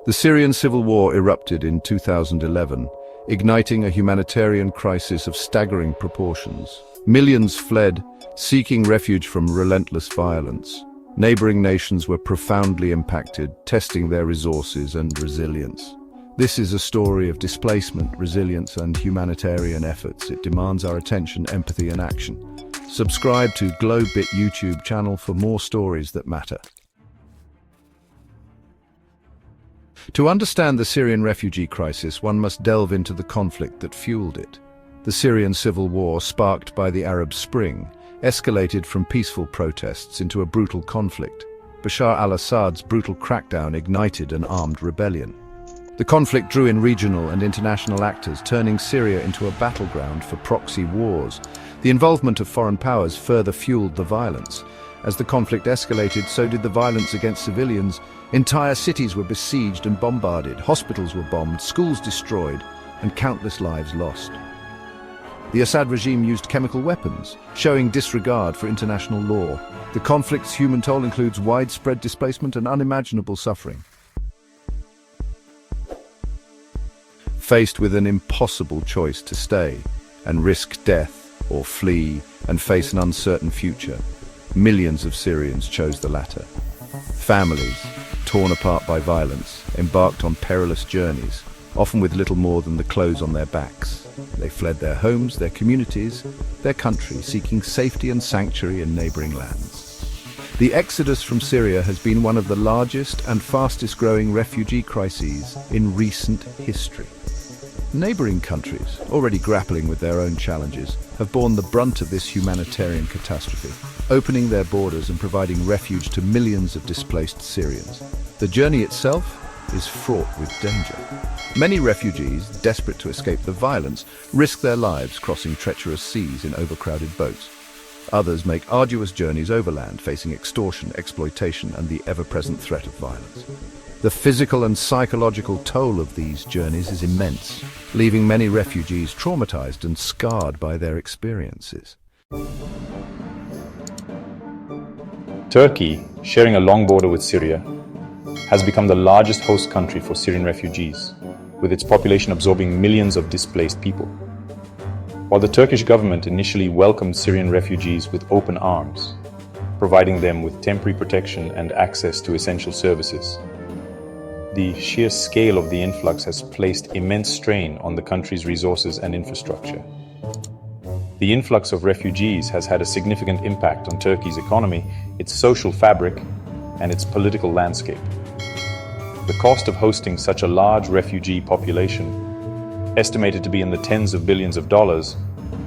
The Syrian Civil War erupted in 2011, igniting a humanitarian crisis of staggering proportions. Millions fled, seeking refuge from relentless violence. Neighboring nations were profoundly impacted, testing their resources and resilience. This is a story of displacement, resilience, and humanitarian efforts. It demands our attention, empathy, and action. Subscribe to Globit YouTube channel for more stories that matter. To understand the Syrian refugee crisis, one must delve into the conflict that fueled it. The Syrian Civil War, sparked by the Arab Spring, escalated from peaceful protests into a brutal conflict. Bashar al-Assad's brutal crackdown ignited an armed rebellion. The conflict drew in regional and international actors, turning Syria into a battleground for proxy wars. The involvement of foreign powers further fueled the violence. As the conflict escalated, so did the violence against civilians. Entire cities were besieged and bombarded, hospitals were bombed, schools destroyed, and countless lives lost. The Assad regime used chemical weapons, showing disregard for international law. The conflict's human toll includes widespread displacement and unimaginable suffering. Faced with an impossible choice to stay and risk death or flee and face an uncertain future, millions of Syrians chose the latter. Families, torn apart by violence, embarked on perilous journeys, often with little more than the clothes on their backs. They fled their homes, their communities, their country, seeking safety and sanctuary in neighboring lands. The exodus from Syria has been one of the largest and fastest-growing refugee crises in recent history. Neighboring countries, already grappling with their own challenges, have borne the brunt of this humanitarian catastrophe, opening their borders and providing refuge to millions of displaced Syrians. The journey itself is fraught with danger. Many refugees, desperate to escape the violence, risk their lives crossing treacherous seas in overcrowded boats. Others make arduous journeys overland, facing extortion, exploitation, and the ever-present threat of violence. The physical and psychological toll of these journeys is immense, leaving many refugees traumatized and scarred by their experiences. Turkey, sharing a long border with Syria, has become the largest host country for Syrian refugees, with its population absorbing millions of displaced people. While the Turkish government initially welcomed Syrian refugees with open arms, providing them with temporary protection and access to essential services, the sheer scale of the influx has placed immense strain on the country's resources and infrastructure. The influx of refugees has had a significant impact on Turkey's economy, its social fabric, and its political landscape. The cost of hosting such a large refugee population, estimated to be in the tens of billions of dollars,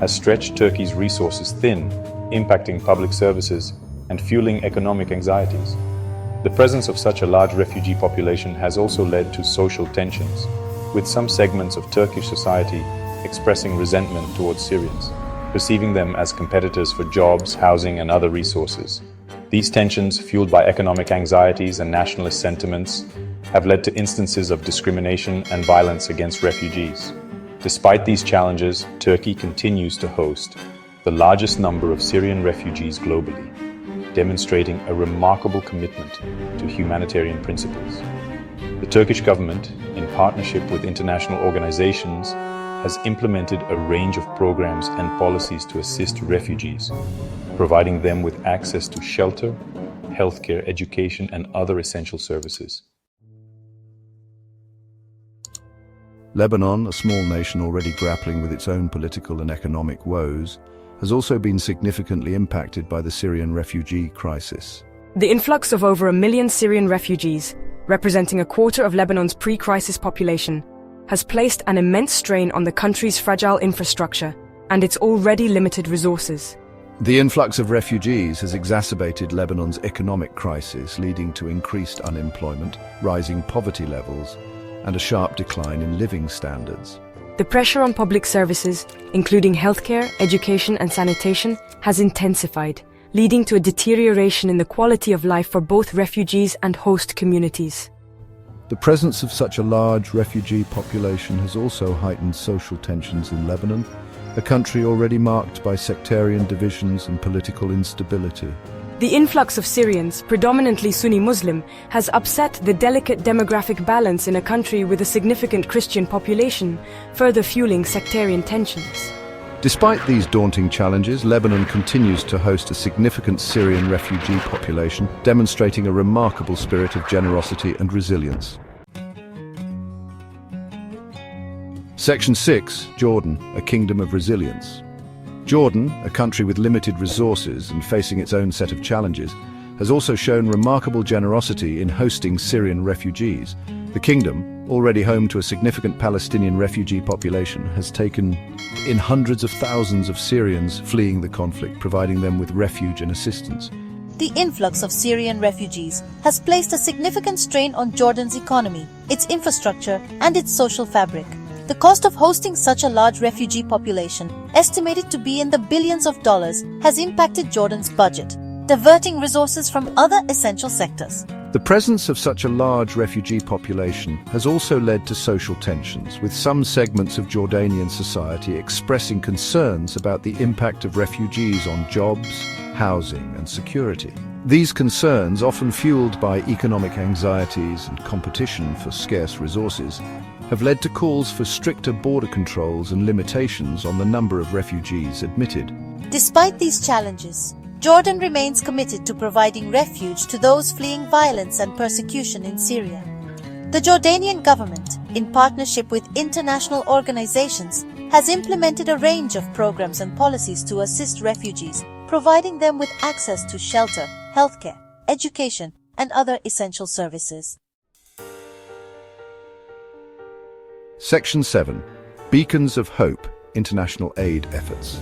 has stretched Turkey's resources thin, impacting public services and fueling economic anxieties. The presence of such a large refugee population has also led to social tensions, with some segments of Turkish society expressing resentment towards Syrians, perceiving them as competitors for jobs, housing, and other resources. These tensions, fueled by economic anxieties and nationalist sentiments, have led to instances of discrimination and violence against refugees. Despite these challenges, Turkey continues to host the largest number of Syrian refugees globally, demonstrating a remarkable commitment to humanitarian principles. The Turkish government, in partnership with international organizations, has implemented a range of programs and policies to assist refugees, providing them with access to shelter, healthcare, education, and other essential services. Lebanon, a small nation already grappling with its own political and economic woes, has also been significantly impacted by the Syrian refugee crisis. The influx of over 1 million Syrian refugees, representing a quarter of Lebanon's pre-crisis population, has placed an immense strain on the country's fragile infrastructure and its already limited resources. The influx of refugees has exacerbated Lebanon's economic crisis, leading to increased unemployment, rising poverty levels, and a sharp decline in living standards. The pressure on public services, including healthcare, education, and sanitation, has intensified, leading to a deterioration in the quality of life for both refugees and host communities. The presence of such a large refugee population has also heightened social tensions in Lebanon, a country already marked by sectarian divisions and political instability. The influx of Syrians, predominantly Sunni Muslim, has upset the delicate demographic balance in a country with a significant Christian population, further fueling sectarian tensions. Despite these daunting challenges, Lebanon continues to host a significant Syrian refugee population, demonstrating a remarkable spirit of generosity and resilience. Section 6, Jordan, a kingdom of resilience. Jordan, a country with limited resources and facing its own set of challenges, has also shown remarkable generosity in hosting Syrian refugees. The kingdom, already home to a significant Palestinian refugee population, has taken in hundreds of thousands of Syrians fleeing the conflict, providing them with refuge and assistance. The influx of Syrian refugees has placed a significant strain on Jordan's economy, its infrastructure, and its social fabric. The cost of hosting such a large refugee population, estimated to be in the billions of dollars, has impacted Jordan's budget, diverting resources from other essential sectors. The presence of such a large refugee population has also led to social tensions, with some segments of Jordanian society expressing concerns about the impact of refugees on jobs, housing, and security. These concerns, often fueled by economic anxieties and competition for scarce resources, have led to calls for stricter border controls and limitations on the number of refugees admitted. Despite these challenges, Jordan remains committed to providing refuge to those fleeing violence and persecution in Syria. The Jordanian government, in partnership with international organizations, has implemented a range of programs and policies to assist refugees, providing them with access to shelter, healthcare, education, and other essential services. Section 7. Beacons of Hope, International Aid Efforts.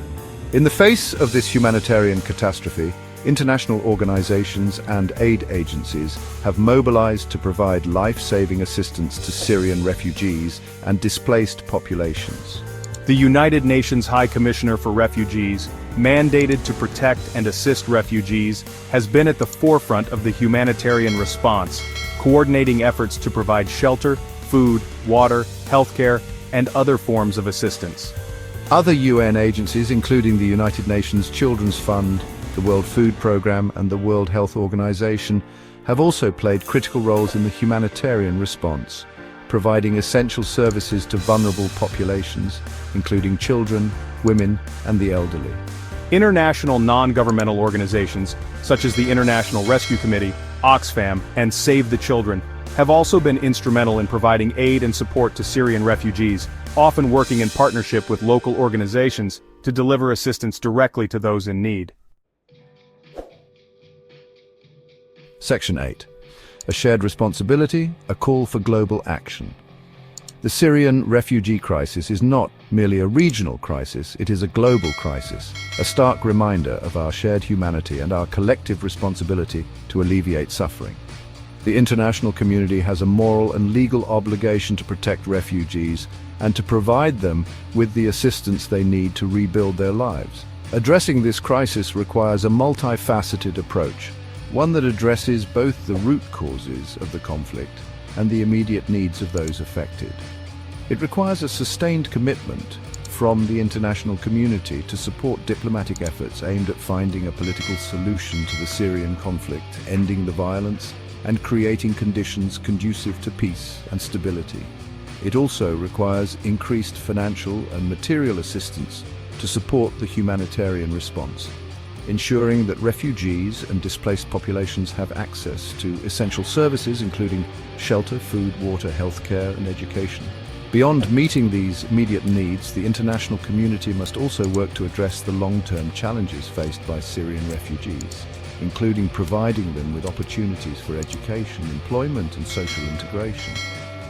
In the face of this humanitarian catastrophe, international organizations and aid agencies have mobilized to provide life-saving assistance to Syrian refugees and displaced populations. The United Nations High Commissioner for Refugees, mandated to protect and assist refugees, has been at the forefront of the humanitarian response, coordinating efforts to provide shelter, food, water, healthcare, and other forms of assistance. Other UN agencies, including the United Nations Children's Fund, the World Food Programme, and the World Health Organization, have also played critical roles in the humanitarian response, providing essential services to vulnerable populations, including children, women, and the elderly. International non-governmental organizations, such as the International Rescue Committee, Oxfam, and Save the Children, have also been instrumental in providing aid and support to Syrian refugees, often working in partnership with local organizations to deliver assistance directly to those in need. Section 8. A shared responsibility, a call for global action. The Syrian refugee crisis is not merely a regional crisis, it is a global crisis, a stark reminder of our shared humanity and our collective responsibility to alleviate suffering. The international community has a moral and legal obligation to protect refugees and to provide them with the assistance they need to rebuild their lives. Addressing this crisis requires a multifaceted approach, one that addresses both the root causes of the conflict and the immediate needs of those affected. It requires a sustained commitment from the international community to support diplomatic efforts aimed at finding a political solution to the Syrian conflict, ending the violence, and creating conditions conducive to peace and stability. It also requires increased financial and material assistance to support the humanitarian response, ensuring that refugees and displaced populations have access to essential services including shelter, food, water, healthcare, and education. Beyond meeting these immediate needs, the international community must also work to address the long-term challenges faced by Syrian refugees, including providing them with opportunities for education, employment, and social integration.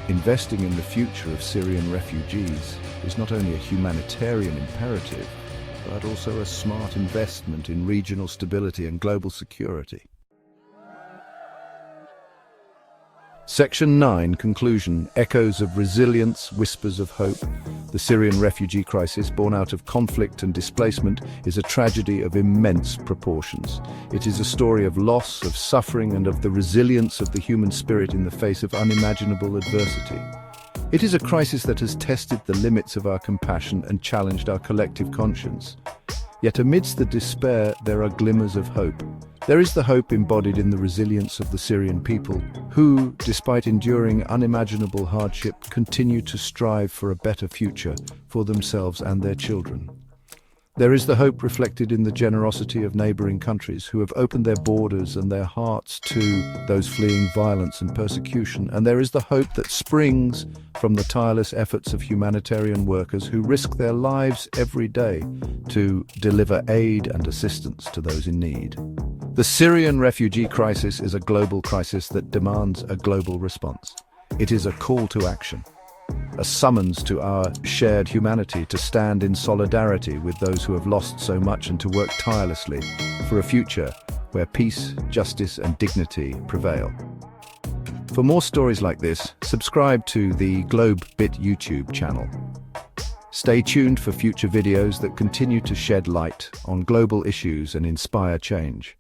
Investing in the future of Syrian refugees is not only a humanitarian imperative, but also a smart investment in regional stability and global security. Section 9, Conclusion. Echoes of resilience, whispers of hope. The Syrian refugee crisis, born out of conflict and displacement, is a tragedy of immense proportions. It is a story of loss, of suffering, and of the resilience of the human spirit in the face of unimaginable adversity. It is a crisis that has tested the limits of our compassion and challenged our collective conscience. Yet amidst the despair, there are glimmers of hope. There is the hope embodied in the resilience of the Syrian people, who, despite enduring unimaginable hardship, continue to strive for a better future for themselves and their children. There is the hope reflected in the generosity of neighboring countries who have opened their borders and their hearts to those fleeing violence and persecution. And there is the hope that springs from the tireless efforts of humanitarian workers who risk their lives every day to deliver aid and assistance to those in need. The Syrian refugee crisis is a global crisis that demands a global response. It is a call to action, a summons to our shared humanity to stand in solidarity with those who have lost so much and to work tirelessly for a future where peace, justice and dignity prevail. For more stories like this, subscribe to the Globe Bit YouTube channel. Stay tuned for future videos that continue to shed light on global issues and inspire change.